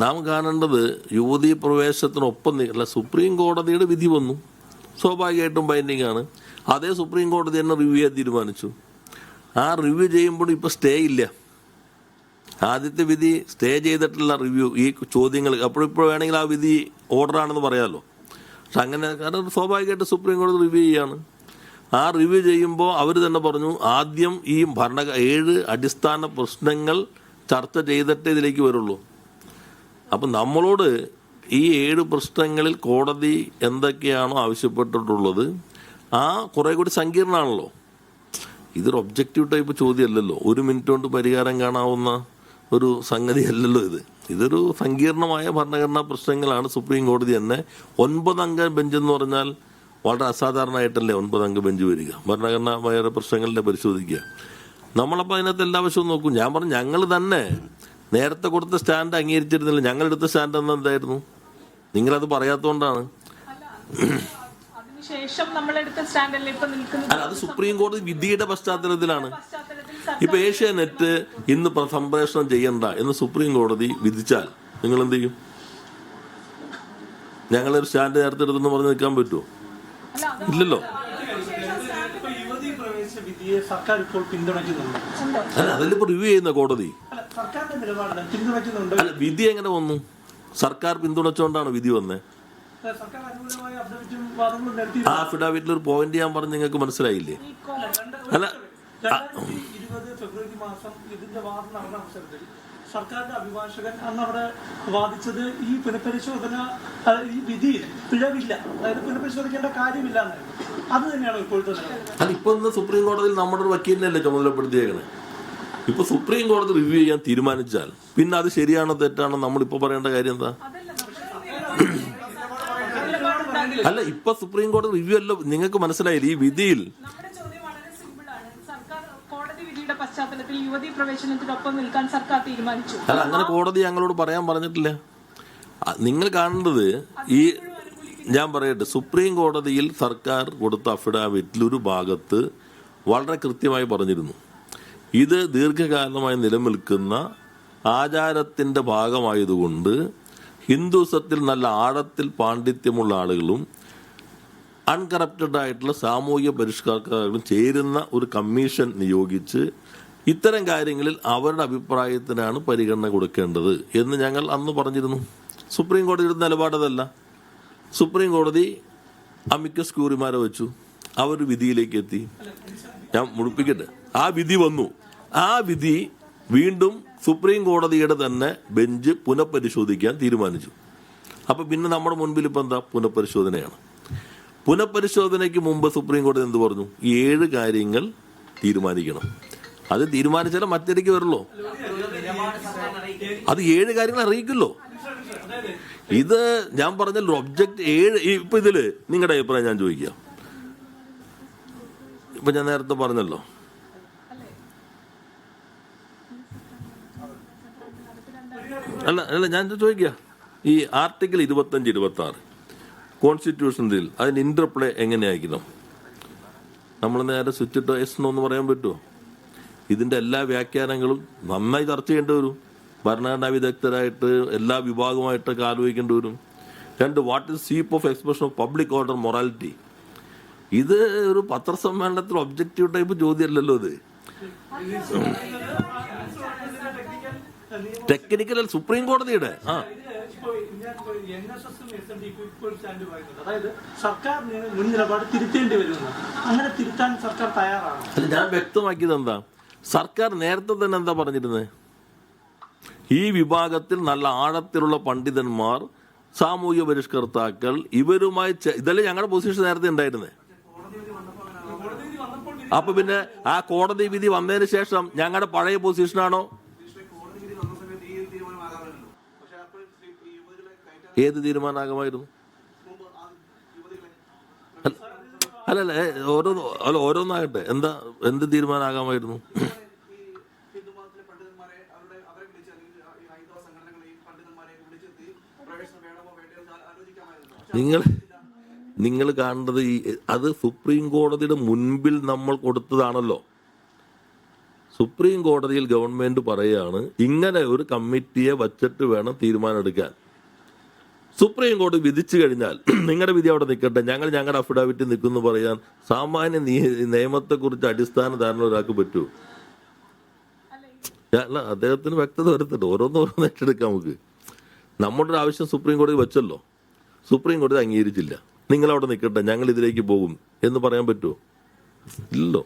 നാം കാണേണ്ടത് യുവതീ പ്രവേശനത്തിനൊപ്പം അല്ല, സുപ്രീം കോടതിയുടെ വിധി വന്നു, സ്വാഭാവികമായിട്ടും ബൈൻഡിങ് ആണ്. അതേ സുപ്രീം കോടതി തന്നെ റിവ്യൂ ചെയ്യാൻ തീരുമാനിച്ചു. ആ റിവ്യൂ ചെയ്യുമ്പോൾ ഇപ്പോൾ സ്റ്റേ ഇല്ല. ആദ്യത്തെ വിധി സ്റ്റേ ചെയ്തിട്ടുള്ള റിവ്യൂ ഈ ചോദ്യങ്ങൾ അപ്പോഴിപ്പോൾ വേണമെങ്കിൽ ആ വിധി ഓർഡറാണെന്ന് പറയാമല്ലോ. പക്ഷെ അങ്ങനെ, കാരണം സ്വാഭാവികമായിട്ട് സുപ്രീം കോടതി റിവ്യൂ ചെയ്യാണ്. ആ റിവ്യൂ ചെയ്യുമ്പോൾ അവർ തന്നെ പറഞ്ഞു ആദ്യം ഈ 7 അടിസ്ഥാന പ്രശ്നങ്ങൾ ചർച്ച ചെയ്തിട്ടേ ഇതിലേക്ക് വരുള്ളൂ. അപ്പം നമ്മളോട് ഈ 7 പ്രശ്നങ്ങളിൽ കോടതി എന്തൊക്കെയാണോ ആവശ്യപ്പെട്ടിട്ടുള്ളത് ആ കുറേ കൂടി സങ്കീർണമാണല്ലോ. ഇതൊരു ഒബ്ജക്റ്റീവ് ടൈപ്പ് ചോദ്യമല്ലല്ലോ, 1 മിനിറ്റ് കൊണ്ട് പരിഹാരം കാണാവുന്ന ഒരു സംഗതി അല്ലല്ലോ ഇത്. ഇതൊരു സങ്കീർണമായ ഭരണഘടനാ പ്രശ്നങ്ങളാണ്. സുപ്രീം കോടതി തന്നെ 9 അംഗ ബെഞ്ച് എന്ന് പറഞ്ഞാൽ വളരെ അസാധാരണമായിട്ടല്ലേ 9 അംഗ ബെഞ്ച് വരിക, ഭരണഘടനാപര പ്രശ്നങ്ങളുടെ പരിശോധിക്കുക. നമ്മളപ്പോൾ അതിനകത്ത് എല്ലാ വശവും നോക്കും. ഞാൻ പറഞ്ഞു ഞങ്ങൾ തന്നെ നേരത്തെ കൊടുത്ത സ്റ്റാൻഡ് അംഗീകരിച്ചിരുന്നില്ല. ഞങ്ങളെടുത്ത സ്റ്റാൻഡ് എന്തായിരുന്നു? നിങ്ങളത് പറയാത്തതുകൊണ്ടാണ്. അല്ല, അത് സുപ്രീം കോടതി വിധിയുടെ പശ്ചാത്തലത്തിലാണ്. ഇപ്പൊ ഏഷ്യാനെറ്റ് ഇന്ന് സംപ്രേഷണം ചെയ്യണ്ട എന്ന് സുപ്രീം കോടതി വിധിച്ചാൽ നിങ്ങൾ എന്ത് ചെയ്യും? ഞങ്ങളൊരു സ്റ്റാൻഡ് നേരത്തെ എടുത്തെന്ന് പറഞ്ഞ് നിൽക്കാൻ പറ്റുമോ? ഇല്ലല്ലോ. അല്ല, അതിലിപ്പോ റിവ്യൂ ചെയ്യുന്ന കോടതി അല്ല, വിധി എങ്ങനെ വന്നു? സർക്കാർ പിന്തുണച്ചുകൊണ്ടാണ് വിധി വന്നേ. ആ അഫിഡാവിറ്റിൽ ഒരു പോയിന്റ് ഞാൻ പറഞ്ഞ് നിങ്ങൾക്ക് മനസ്സിലായില്ലേ? അല്ല, ഫെബ്രുവരി മാസം ഇതിന്റെ വാദം നടന്ന അവസരത്തിൽ സർക്കാരിന്റെ അഭിഭാഷകൻ അന്ന് അവിടെ വാദിച്ചത് ഈ പുനഃപരിശോധന ഈ വിധിയിൽ പിഴവില്ല, അതായത് പുനഃപരിശോധിക്കേണ്ട കാര്യമില്ല എന്നായിരുന്നു. അത് തന്നെയാണ് ഇപ്പോഴത്തെ നിലപാട്. അല്ല, ഇപ്പൊ ഇന്ന് സുപ്രീം കോടതിയിൽ നമ്മുടെ ഒരു വക്കീലിനല്ലേ ചുമതലപ്പെടുത്തിയേക്കണേ. ഇപ്പൊ സുപ്രീം കോടതി റിവ്യൂ ചെയ്യാൻ തീരുമാനിച്ചാൽ പിന്നെ അത് ശരിയാണോ തെറ്റാണോ നമ്മളിപ്പോ പറയേണ്ട കാര്യം എന്താ? അല്ല, ഇപ്പൊ സുപ്രീം കോടതി റിവ്യൂ അല്ല. നിങ്ങൾക്ക് മനസ്സിലായില്ല ഈ വിധിയിൽ പശ്ചാത്തലത്തിൽ യുവതീ പ്രവേശനത്തിനൊപ്പം നിൽക്കാൻ സർക്കാർ തീരുമാനിച്ചു. അല്ല, അങ്ങനെ കോടതി ഞങ്ങളോട് പറയാൻ പറഞ്ഞിട്ടില്ല. നിങ്ങൾ കാണേണ്ടത് ഈ ഞാൻ പറയട്ടെ, സുപ്രീം കോടതിയിൽ സർക്കാർ കൊടുത്ത അഫിഡാവിറ്റിൽ ഒരു ഭാഗത്ത് വളരെ കൃത്യമായി പറഞ്ഞിരുന്നു ഇത് ദീർഘകാലമായി നിലനിൽക്കുന്ന ആചാരത്തിൻ്റെ ഭാഗമായതുകൊണ്ട് ഹിന്ദുസത്തിൽ നല്ല ആഴത്തിൽ പാണ്ഡിത്യമുള്ള ആളുകളും അൺകറപ്റ്റഡ് ആയിട്ടുള്ള സാമൂഹിക പരിഷ്കർത്താക്കളും ചേരുന്ന ഒരു കമ്മീഷൻ നിയോഗിച്ച് ഇത്തരം കാര്യങ്ങളിൽ അവരുടെ അഭിപ്രായത്തിനാണ് പരിഗണന കൊടുക്കേണ്ടത് എന്ന് ഞങ്ങൾ അന്ന് പറഞ്ഞിരുന്നു. സുപ്രീം കോടതിയുടെ നിലപാടതല്ല. സുപ്രീം കോടതി അമിക്കസ് ക്യൂറിമാരെ വെച്ചു, അവർ വിധിയിലേക്ക് എത്തി. ഞാൻ മുഴുപ്പിക്കട്ടെ, ആ വിധി വന്നു. ആ വിധി വീണ്ടും സുപ്രീം കോടതിയുടെ തന്നെ ബെഞ്ച് പുനഃപരിശോധിക്കാൻ തീരുമാനിച്ചു. അപ്പം പിന്നെ നമ്മുടെ മുൻപിൽ ഇപ്പം എന്താ? പുനഃപരിശോധനയാണ്. പുനഃപരിശോധനയ്ക്ക് മുമ്പ് സുപ്രീം കോടതി എന്ത് പറഞ്ഞു? ഈ 7 കാര്യങ്ങൾ തീരുമാനിക്കണം. അത് തീരുമാനിച്ചാലേ മറ്റേക്ക് വരുള്ളൂ. അത് 7 കാര്യങ്ങൾ അറിയിക്കുമല്ലോ. ഇത് ഞാൻ പറഞ്ഞല്ലോ, ഒബ്ജക്റ്റ് 7. ഇപ്പൊ ഇതില് നിങ്ങളുടെ അഭിപ്രായം ഞാൻ ചോദിക്കാം. ഇപ്പൊ ഞാൻ നേരത്തെ പറഞ്ഞല്ലോ, അല്ല ഞാൻ ചോദിക്കുക, ഈ ആർട്ടിക്കിൾ 25, 26 കോൺസ്റ്റിറ്റ്യൂഷനിൽ അതിന് ഇന്റർപ്ലേ എങ്ങനെയായിരിക്കണം? നമ്മൾ നേരെ സ്വിച്ച് ഇട്ടോ എസ് എന്നോ എന്ന് പറയാൻ പറ്റുമോ? ഇതിൻ്റെ എല്ലാ വ്യാഖ്യാനങ്ങളും നന്നായി ചർച്ച ചെയ്യേണ്ടി വരും. ഭരണഘടനാ വിദഗ്ധരായിട്ട് എല്ലാ വിഭാഗവുമായിട്ടൊക്കെ ആലോചിക്കേണ്ടി വരും. 2, what is sweep of expression of public order morality? ഇത് ഒരു പത്രസമ്മേളനത്തിൽ ഒബ്ജക്റ്റീവ് ടൈപ്പ് ചോദ്യമല്ലല്ലോ. ഇത് ടെക്നിക്കൽ സുപ്രീം കോടതിയുടെ ഞാൻ വ്യക്തമാക്കിയത് എന്താ? സർക്കാർ നേരത്തെ തന്നെ എന്താ പറഞ്ഞിരുന്നത്? ഈ വിഭാഗത്തിൽ നല്ല ആഴത്തിലുള്ള പണ്ഡിതന്മാർ, സാമൂഹിക പരിഷ്കർത്താക്കൾ, ഇവരുമായി ഇതല്ലേ ഞങ്ങളുടെ പൊസിഷൻ നേരത്തെ ഉണ്ടായിരുന്നത്. അപ്പൊ പിന്നെ ആ കോടതി വിധി വന്നതിന് ശേഷം ഞങ്ങളുടെ പഴയ പൊസിഷനാണോ? ഏത് തീരുമാനമാകുമായിരുന്നു? അല്ലല്ല, ഓരോന്നാകട്ടെ. എന്ത് തീരുമാനമാകാമായിരുന്നു? നിങ്ങൾ കാണേണ്ടത് അത് സുപ്രീം കോടതിയുടെ മുൻപിൽ നമ്മൾ കൊടുത്തതാണല്ലോ. സുപ്രീം കോടതിയിൽ ഗവൺമെന്റ് പറയുകയാണ് ഇങ്ങനെ ഒരു കമ്മിറ്റിയെ വച്ചിട്ട് വേണം തീരുമാനം എടുക്കാൻ. സുപ്രീം കോടതി വിധിച്ചു കഴിഞ്ഞാൽ നിങ്ങളുടെ വിധി അവിടെ നിൽക്കട്ടെ, ഞങ്ങൾ ഞങ്ങളുടെ അഫിഡാവിറ്റ് നിൽക്കുന്നു പറയാൻ സാമാന്യ നിയമത്തെക്കുറിച്ച് അടിസ്ഥാന ധാരണ ഒരാൾക്ക് പറ്റുമോ? അല്ല, അദ്ദേഹത്തിന് വ്യക്തത വരുത്തട്ടെ, ഓരോന്ന് ഏറ്റെടുക്കാം. നമുക്ക് നമ്മുടെ ഒരു ആവശ്യം സുപ്രീം കോടതി വെച്ചല്ലോ, സുപ്രീം കോടതി അംഗീകരിച്ചില്ല, നിങ്ങളവിടെ നിൽക്കട്ടെ ഞങ്ങൾ ഇതിലേക്ക് പോകും എന്ന് പറയാൻ പറ്റുമോ? ഇല്ലല്ലോ.